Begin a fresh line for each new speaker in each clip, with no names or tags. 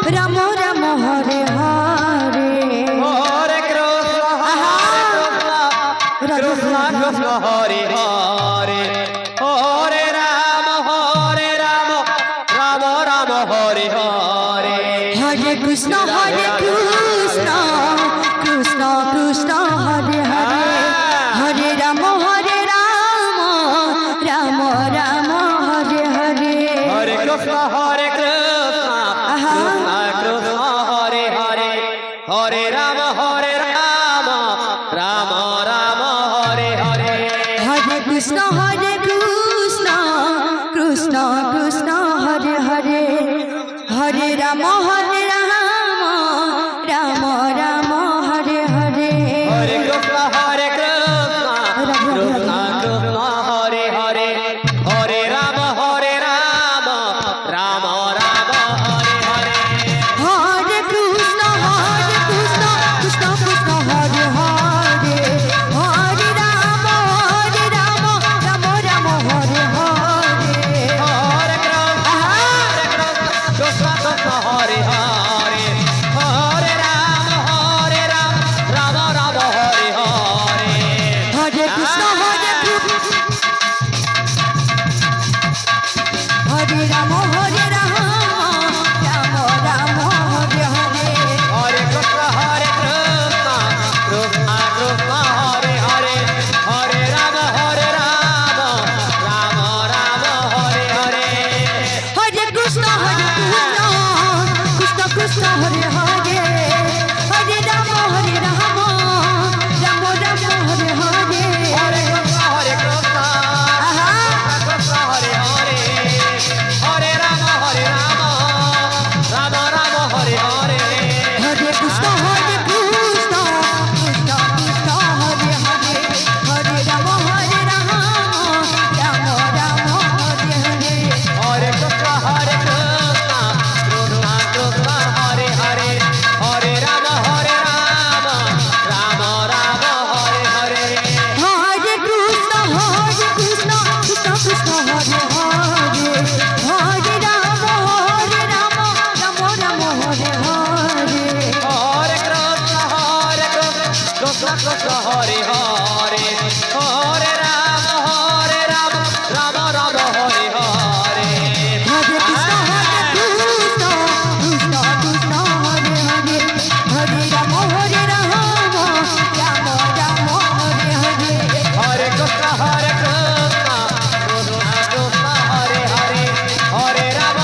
রাম রাম হরে হরে
হরে কৃষ্ণ কৃষ্ণ হরে হরে হরে রাম রাম রাম হরে হরে
হরে কৃষ্ণ কৃষ্ণ কৃষ্ণ কৃষ্ণ হরে হরে হরে রাম রাম রাম হরে হরে
হরে কৃষ্ণ কৃষ্ণ কৃষ্ণ হরে হরে হরে রাম রাম রাম হরে হরে
হরে কৃষ্ণ কৃষ্ণ কৃষ্ণ কৃষ্ণ হরে হরে হরে রাম রাম রাম হরে হরে
হরে কৃষ্ণ কৃষ্ণ কৃষ্ণ হরে হরে হরে রাম রাম রাম হরে হরে
হরে কৃষ্ণ কৃষ্ণ কৃষ্ণ হরে হরে হরে রাম রাম রাম হরে হরে
হরে কৃষ্ণ কৃষ্ণ হরে হরে হরে রাম রাম রাম হরে হরে
হরে কৃষ্ণ হরে রাম রাম রাম হরে হরে
হরে কৃষ্ণ কৃষ্ণ কৃষ্ণ হরে হরে হরে রাম রাম রাম হরে হরে
হরে কৃষ্ণ কৃষ্ণ কৃষ্ণ হরে হরে হরে রাম রাম রাম হরে হরে
হরে কৃষ্ণ
আহা
কৃষ্ণ হরে হরে হরে রাম রাম রাম হরে হরে
হরে কৃষ্ণ কৃষ্ণ কৃষ্ণ হরে হরে হরে রাম রাম রাম হরে হরে
হরে কৃষ্ণ কৃষ্ণ কৃষ্ণ হরে হরে হরে রাম রাম রাম হরে হরে
হরে কৃষ্ণ কৃষ্ণ কৃষ্ণ হরে হরে হরে রাম রাম রাম হরে হরে
হরে কৃষ্ণ কৃষ্ণ হরে হরে হরে রাম রাম রাম হরে হরে
হরে কৃষ্ণ কৃষ্ণ কৃষ্ণ হরে হরে হরে রাম রাম রাম হরে হরে
হরে কৃষ্ণ কৃষ্ণ কৃষ্ণ হরে হরে হরে রাম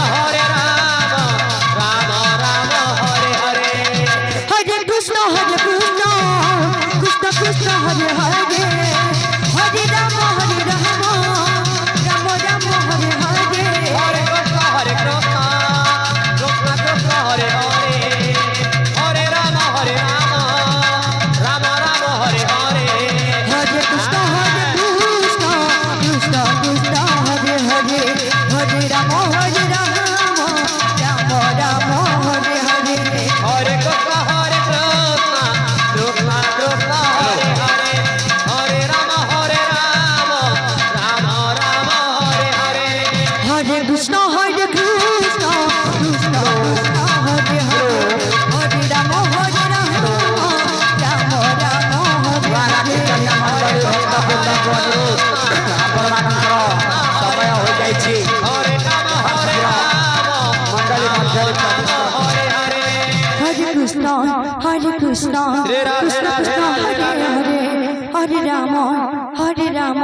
রাম রাম হরে হরে
হরে কৃষ্ণ কৃষ্ণ কৃষ্ণ হরে হরে হরে রাম রাম রাম হরে হরে
হরে কৃষ্ণ কৃষ্ণ কৃষ্ণ হরে হরে হরে রাম রাম রাম হরে হরে
হরে কৃষ্ণ কৃষ্ণ কৃষ্ণ হরে হরে হরে রাম রাম রাম হরে হরে
হরে কৃষ্ণ কৃষ্ণ কৃষ্ণ হরে হরে হরে রাম রাম রাম হরে হরে
হরে কৃষ্ণ কৃষ্ণ কৃষ্ণ হরে হরে হরে রাম রাম হরে
ସମୟ ହୋଇଯାଇଛି
হরে রাম
ମଣ୍ଡଳୀ ମଧ୍ୟରେ
হরে হরে
হরে কৃষ্ণ কৃষ্ণ
রাধে
কৃষ্ণ
রাধে
হরে হরে হরে রাম